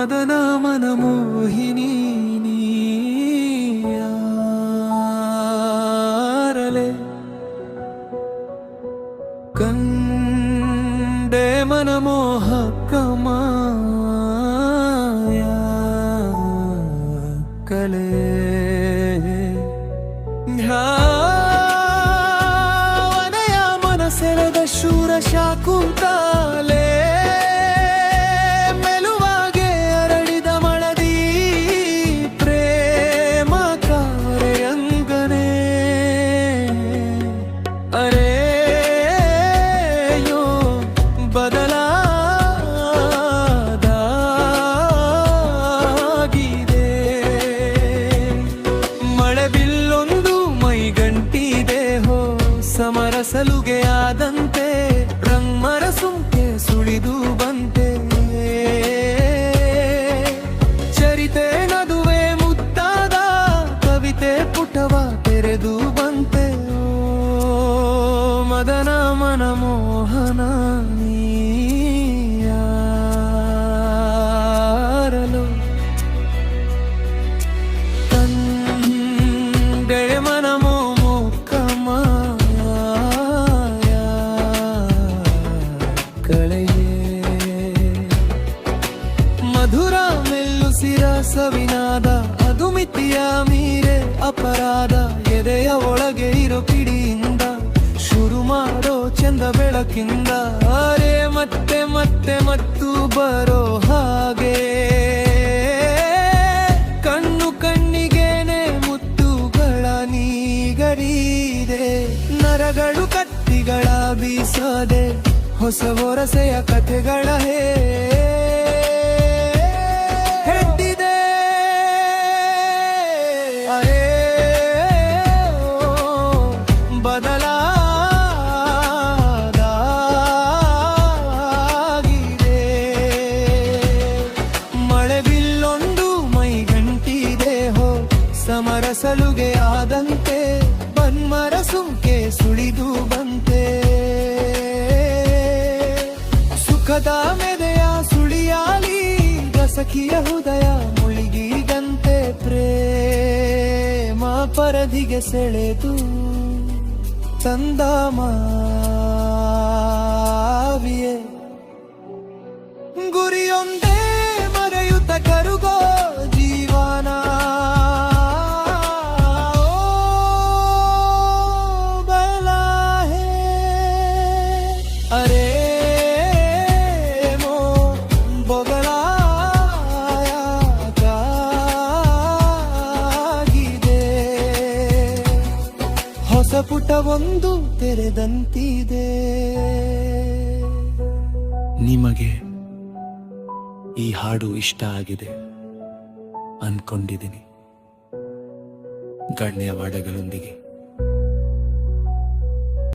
ಮದನ ಮನಮೋಹಿನಿ ನೀಯಾರಲೆ ಕಂಡೆ ಮನಮೋಹಕ ಮಾಯಾ ಕಲೆ ವನಯ ಮನಸೆಳೆದ ಶೂರ ಶಾಕುಂತಲೆ ಮೆಲುವಾಗೆ ಅರಳಿದ ಮಳದಿ ಪ್ರೇಮ ಕಾರ್ಯಂಗನೆ ಅರೆಯೋ ಬದಲಾಗಿದೆ ಮಳೆ ಬಿಲ್ಲೊಂದು ಮೈಗಂಟಿದೆ ಹೋ ಸಮರಸಲುಗೆಯಾದಂತೆ ರಂಗ್ಮರ ಸುಂಕೆ ಸುಳಿದು ಬಂತೆ ಚರಿತೆ ನದುವೆ ಮುದ್ದಾದ ಕವಿತೆ ಪುಟವ ತೆರೆದು ಬಂತೆ ಓ ಮದನ ಮನಮೋಹನ ನೀಯಾರಲು ಕಂಡೆ ಮನಮೋಹಕ ಮಾಯಾ ಕಳೆಯೇ ಮಧುರ ಮೆಲ್ಲುಸಿರ ಸವಿನಾದ ಅದು ಮಿತಿಯ ಮೀರೆ ಅಪರಾಧ ಎದೆಯ ಒಳಗೆ ಇರೋ ಪಿಡಿಯಿಂದ ಶುರು ಮಾಡೋ ಚಂದ ಬೆಳಕಿಂದ ಅರೆ ಮತ್ತೆ ಮತ್ತೆ ಮತ್ತು ಬರೋ ಹಾಗೆ ಕಣ್ಣು ಕಣ್ಣಿಗೇನೆ ಮುತ್ತುಗಳ ನೀಗರಿದೆ ನರಗಳು ಕತ್ತಿಗಳ ಬೀಸದೆ ಹೊಸ ವರಸೆಯ ಕಥೆಗಳ ಹೆಡ್ಡಿದೆ ಅರೆ ಬದಲಾಗಿದೆ ಮಳೆ ಬಿಲ್ಲೊಂದು ಮೈಗಂಟಿದೆ ಹೋ ಸಮರಸಲುಗೆ ಆದಂತೆ ಬನ್ಮರ ಸುಂಕೆ ಸುಳಿದು ಬಂತೆ ಸುಖದ ಮೆದೆಯ ಸುಳಿಯಾಲಿ ಸಖಿಯ ಹೃದಯ ಮುಳುಗಿದಂತೆ ಪ್ರೇಮ ಪರದಿಗೆ ಸೆಳೆದು ತಂದ ಮಾವಿಯೇ ಗುರಿಯೊಂದೇ ಮರೆಯುತ್ತ ಕರುಗೋ ಜೀವನ ಬಲಾಹೆ ಅರೆ ಹೊಸ ಪುಟವೊಂದು ತೆರೆದಂತಿದೆ. ನಿಮಗೆ ಈ ಹಾಡು ಇಷ್ಟ ಆಗಿದೆ ಅನ್ಕೊಂಡಿದ್ದೀನಿ. ಗಣ್ಯವಾದಗಳೊಂದಿಗೆ